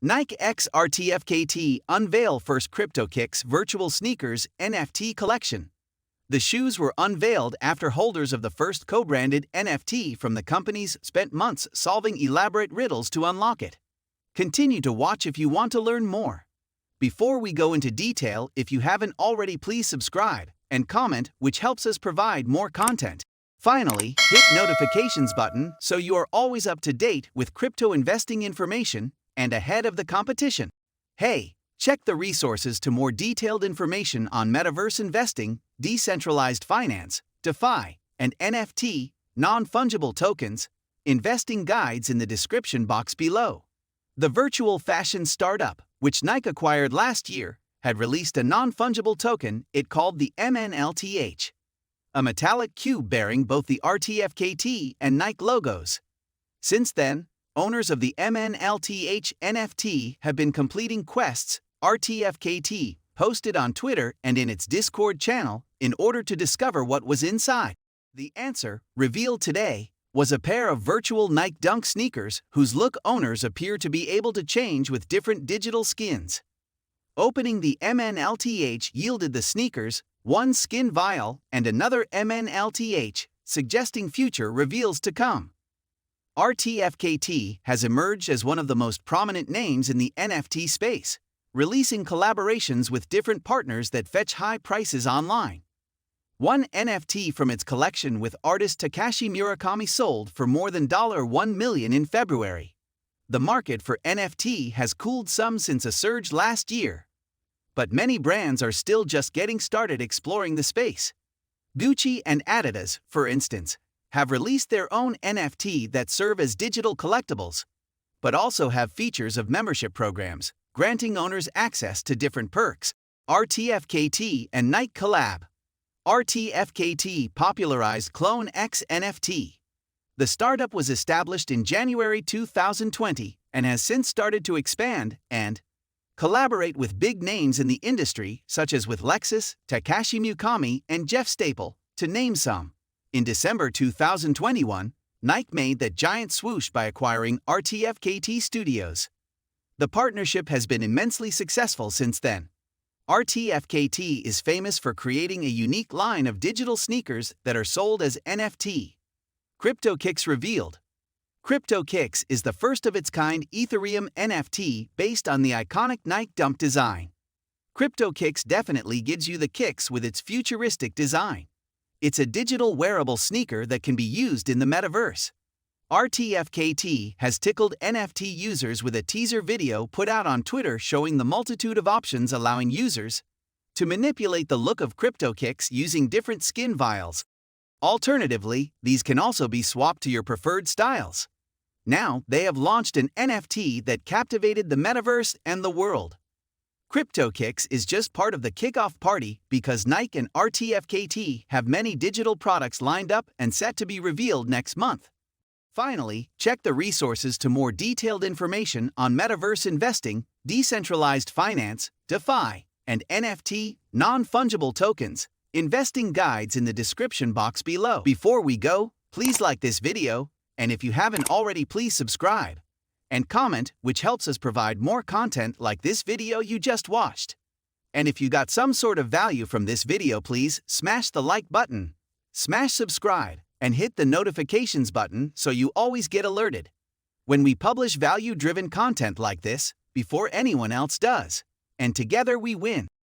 Nike X RTFKT Unveil first Cryptokicks Virtual Sneakers NFT collection. The shoes were unveiled after holders of the first co-branded NFT from the companies spent months solving elaborate riddles to unlock it. Continue to watch if you want to learn more. Before we go into detail, if you haven't already, please subscribe and comment, which helps us provide more content. Finally, hit notifications button so you are always up to date with crypto investing information and ahead of the competition. Hey, check the resources to more detailed information on metaverse investing, decentralized finance, DeFi, and NFT, non-fungible tokens, investing guides in the description box below. The virtual fashion startup, which Nike acquired last year, had released a non-fungible token it called the MNLTH, a metallic cube bearing both the RTFKT and Nike logos. Since then, owners of the MNLTH NFT have been completing quests RTFKT posted on Twitter and in its Discord channel in order to discover what was inside. The answer, revealed today, was a pair of virtual Nike Dunk sneakers whose look owners appear to be able to change with different digital skins. Opening the MNLTH yielded the sneakers, one skin vial and another MNLTH, suggesting future reveals to come. RTFKT has emerged as one of the most prominent names in the NFT space, releasing collaborations with different partners that fetch high prices online. One NFT from its collection with artist Takashi Murakami sold for more than $1 million in February. The market for NFT has cooled some since a surge last year, but many brands are still just getting started exploring the space. Gucci and Adidas, for instance, have released their own NFT that serve as digital collectibles, but also have features of membership programs, granting owners access to different perks. RTFKT and Nike collab. RTFKT popularized Clone X NFT. The startup was established in January 2020 and has since started to expand and collaborate with big names in the industry such as with Lexus, Takashi Murakami, and Jeff Staple, to name some. In December 2021, Nike made that giant swoosh by acquiring RTFKT Studios. The partnership has been immensely successful since then. RTFKT is famous for creating a unique line of digital sneakers that are sold as NFT. Cryptokicks revealed. Cryptokicks is the first of its kind Ethereum NFT based on the iconic Nike Dump design. Cryptokicks definitely gives you the kicks with its futuristic design. It's a digital wearable sneaker that can be used in the metaverse. RTFKT has tickled NFT users with a teaser video put out on Twitter showing the multitude of options allowing users to manipulate the look of Cryptokicks using different skin vials. Alternatively, these can also be swapped to your preferred styles. Now, they have launched an NFT that captivated the metaverse and the world. Cryptokicks is just part of the kickoff party because Nike and RTFKT have many digital products lined up and set to be revealed next month. Finally, check the resources to more detailed information on metaverse investing, decentralized finance, DeFi, and NFT, non-fungible tokens, investing guides in the description box below. Before we go, please like this video, and if you haven't already, please subscribe and comment, which helps us provide more content like this video you just watched. And if you got some sort of value from this video, please smash the like button, smash subscribe, and hit the notifications button so you always get alerted when we publish value-driven content like this before anyone else does. And together we win.